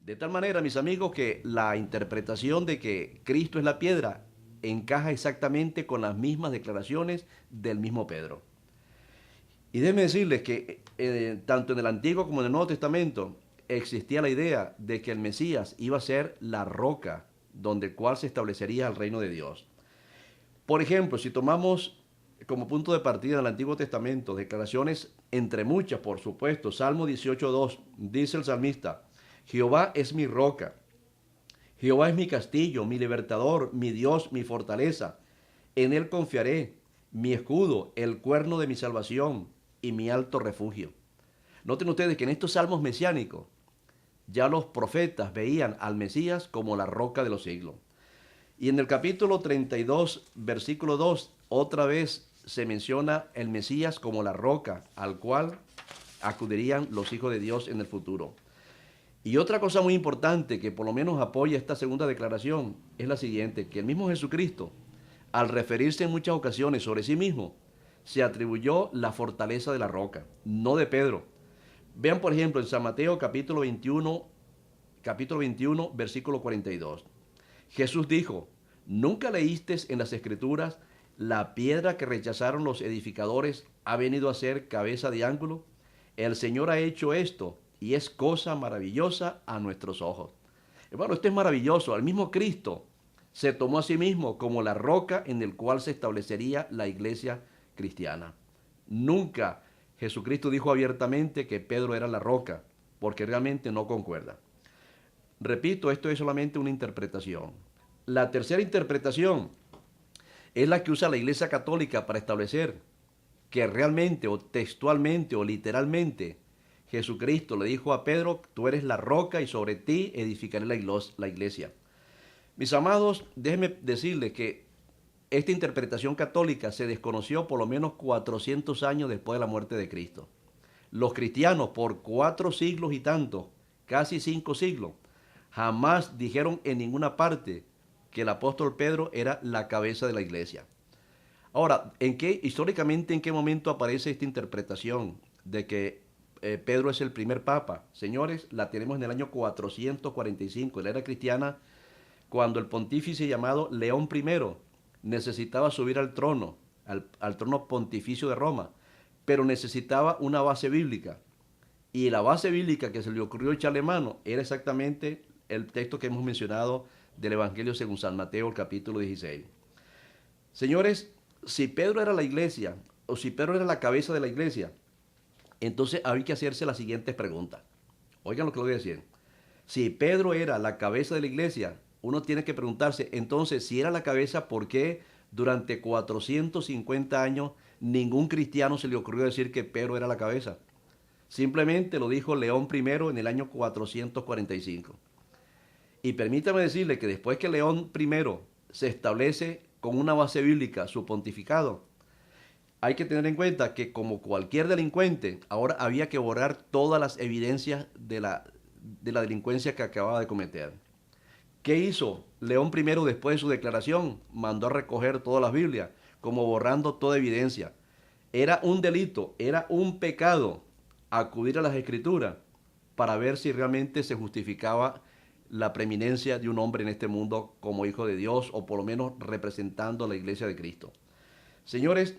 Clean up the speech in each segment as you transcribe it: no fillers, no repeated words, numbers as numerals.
De tal manera, mis amigos, que la interpretación de que Cristo es la piedra encaja exactamente con las mismas declaraciones del mismo Pedro. Y déjenme decirles que tanto en el Antiguo como en el Nuevo Testamento existía la idea de que el Mesías iba a ser la roca donde el cual se establecería el reino de Dios. Por ejemplo, si tomamos como punto de partida en el Antiguo Testamento declaraciones entre muchas, por supuesto, Salmo 18.2, dice el salmista: Jehová es mi roca, Jehová es mi castillo, mi libertador, mi Dios, mi fortaleza. En él confiaré, mi escudo, el cuerno de mi salvación y mi alto refugio. Noten ustedes que en estos salmos mesiánicos ya los profetas veían al Mesías como la roca de los siglos. Y en el capítulo 32, versículo 2, otra vez se menciona el Mesías como la roca al cual acudirían los hijos de Dios en el futuro. Y otra cosa muy importante que por lo menos apoya esta segunda declaración es la siguiente: que el mismo Jesucristo, al referirse en muchas ocasiones sobre sí mismo, se atribuyó la fortaleza de la roca, no de Pedro. Vean por ejemplo en San Mateo capítulo 21, versículo 42. Jesús dijo: ¿nunca leíste en las Escrituras, la piedra que rechazaron los edificadores ha venido a ser cabeza de ángulo? El Señor ha hecho esto y es cosa maravillosa a nuestros ojos. Hermano, esto es maravilloso. El mismo Cristo se tomó a sí mismo como la roca en el cual se establecería la iglesia cristiana. Nunca Jesucristo dijo abiertamente que Pedro era la roca, porque realmente no concuerda. Repito, esto es solamente una interpretación. La tercera interpretación es la que usa la Iglesia Católica para establecer que realmente o textualmente o literalmente Jesucristo le dijo a Pedro: tú eres la roca y sobre ti edificaré la iglesia. Mis amados, déjenme decirles que esta interpretación católica se desconoció por lo menos 400 años después de la muerte de Cristo. Los cristianos por 4 siglos y tanto, casi 5 siglos, jamás dijeron en ninguna parte que el apóstol Pedro era la cabeza de la iglesia. Ahora, históricamente, en qué momento aparece esta interpretación de que Pedro es el primer papa? Señores, la tenemos en el año 445, en la era cristiana, cuando el pontífice llamado León I necesitaba subir al trono, al trono pontificio de Roma, pero necesitaba una base bíblica. Y la base bíblica que se le ocurrió echarle mano era exactamente el texto que hemos mencionado del Evangelio según San Mateo, el capítulo 16. Señores, si Pedro era la iglesia, o si Pedro era la cabeza de la iglesia, entonces hay que hacerse las siguientes preguntas. Oigan lo que les voy a decir. Si Pedro era la cabeza de la iglesia, uno tiene que preguntarse, entonces, si era la cabeza, ¿por qué durante 450 años ningún cristiano se le ocurrió decir que Pedro era la cabeza? Simplemente lo dijo León I en el año 445. Y permítame decirle que después que León I se establece con una base bíblica su pontificado, hay que tener en cuenta que, como cualquier delincuente, ahora había que borrar todas las evidencias de la delincuencia que acababa de cometer. ¿Qué hizo León I después de su declaración? Mandó a recoger todas las Biblias, como borrando toda evidencia. Era un delito, era un pecado acudir a las Escrituras para ver si realmente se justificaba la preeminencia de un hombre en este mundo como hijo de Dios, o por lo menos representando a la iglesia de Cristo. Señores,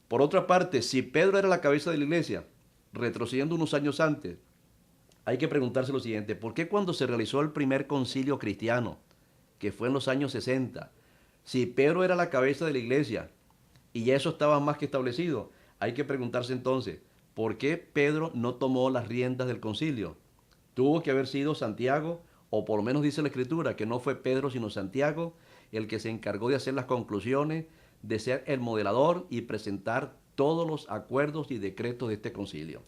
por otra parte, si Pedro era la cabeza de la iglesia, retrocediendo unos años antes, hay que preguntarse lo siguiente: ¿por qué cuando se realizó el primer concilio cristiano, que fue en los años 60, si Pedro era la cabeza de la iglesia y ya eso estaba más que establecido, hay que preguntarse entonces, ¿por qué Pedro no tomó las riendas del concilio? Tuvo que haber sido Santiago, o por lo menos dice la Escritura que no fue Pedro sino Santiago el que se encargó de hacer las conclusiones, de ser el modelador y presentar todos los acuerdos y decretos de este concilio.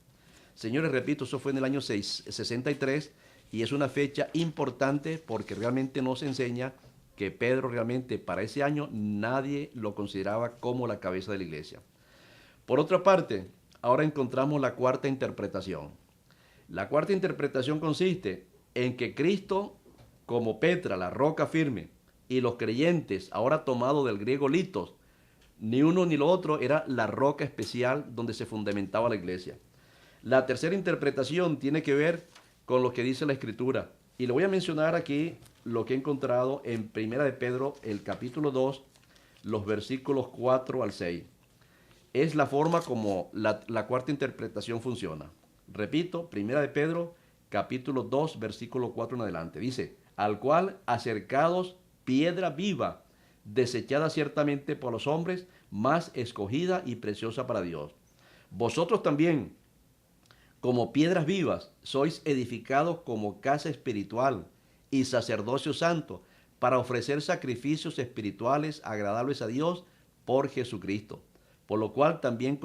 Señores, repito, eso fue en el año 63 y es una fecha importante porque realmente nos enseña que Pedro realmente para ese año nadie lo consideraba como la cabeza de la iglesia. Por otra parte, ahora encontramos la cuarta interpretación. La cuarta interpretación consiste en que Cristo, como Petra, la roca firme, y los creyentes, ahora tomado del griego litos, ni uno ni lo otro, era la roca especial donde se fundamentaba la iglesia. La tercera interpretación tiene que ver con lo que dice la Escritura. Y le voy a mencionar aquí lo que he encontrado en Primera de Pedro, el capítulo 2, los versículos 4 al 6. Es la forma como la cuarta interpretación funciona. Repito, Primera de Pedro, capítulo 2, versículo 4 en adelante. Dice, al cual acercados piedra viva, desechada ciertamente por los hombres, más escogida y preciosa para Dios. Vosotros también, como piedras vivas, sois edificados como casa espiritual y sacerdocio santo, para ofrecer sacrificios espirituales agradables a Dios por Jesucristo. Por lo cual también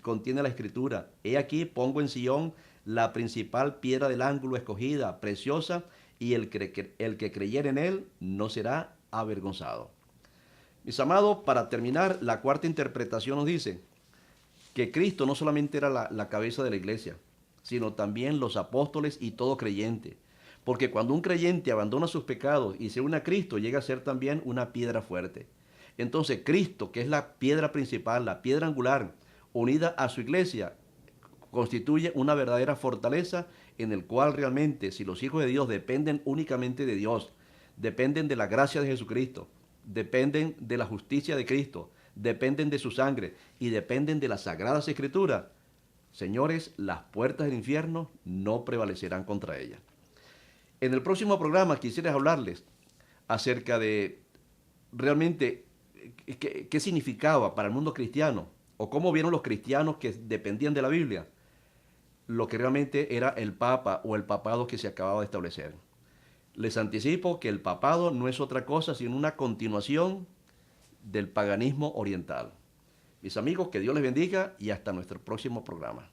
contiene la escritura, he aquí pongo en Sion la principal piedra del ángulo escogida, preciosa, y el que creyere en él no será avergonzado. Mis amados, para terminar, la cuarta interpretación nos dice que Cristo no solamente era la cabeza de la iglesia, sino también los apóstoles y todo creyente. Porque cuando un creyente abandona sus pecados y se une a Cristo, llega a ser también una piedra fuerte. Entonces Cristo, que es la piedra principal, la piedra angular, unida a su iglesia, constituye una verdadera fortaleza en el cual realmente, si los hijos de Dios dependen únicamente de Dios, dependen de la gracia de Jesucristo, dependen de la justicia de Cristo, dependen de su sangre y dependen de las sagradas escrituras, señores, las puertas del infierno no prevalecerán contra ellas. En el próximo programa quisiera hablarles acerca de realmente qué significaba para el mundo cristiano o cómo vieron los cristianos que dependían de la Biblia lo que realmente era el Papa o el papado que se acababa de establecer. Les anticipo que el papado no es otra cosa sino una continuación del paganismo oriental. Mis amigos, que Dios les bendiga y hasta nuestro próximo programa.